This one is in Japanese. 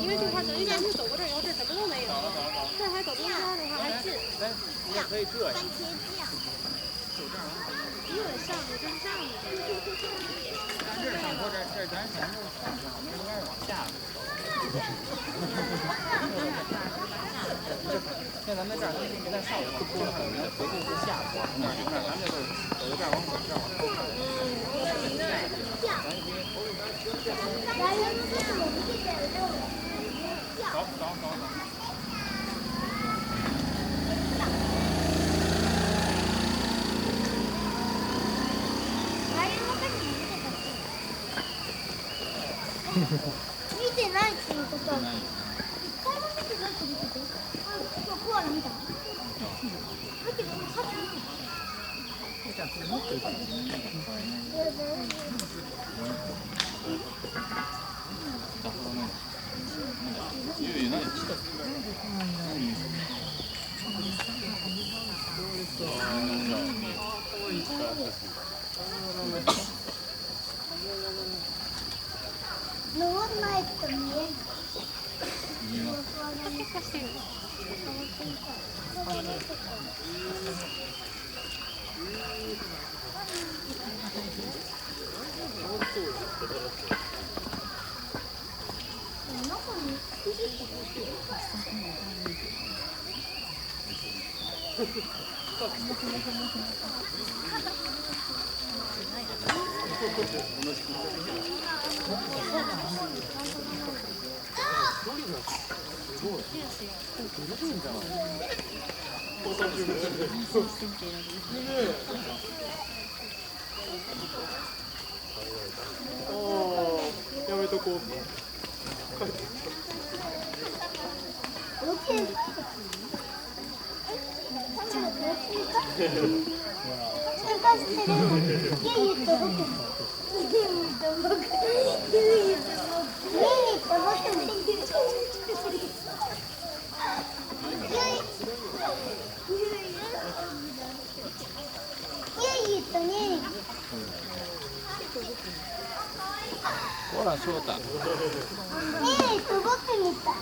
因为这块等于咱们走过这儿以后，这什么都没有。这还走公交的话还近。你也可以这样。番茄酱。因为上去跟上去。咱这上坡这咱前面上去，我们应该是往下走。现在咱们这儿别在上坡，正好有人回去是下坡，那咱们就是走到这儿往左这儿往右看。走。見てないっていうことは一回も見てないってことで今日コアラ見ただけどさっき登らないと見えない。結構してる。やめとこう。ほら、翔太。ねえ、とぼってみた。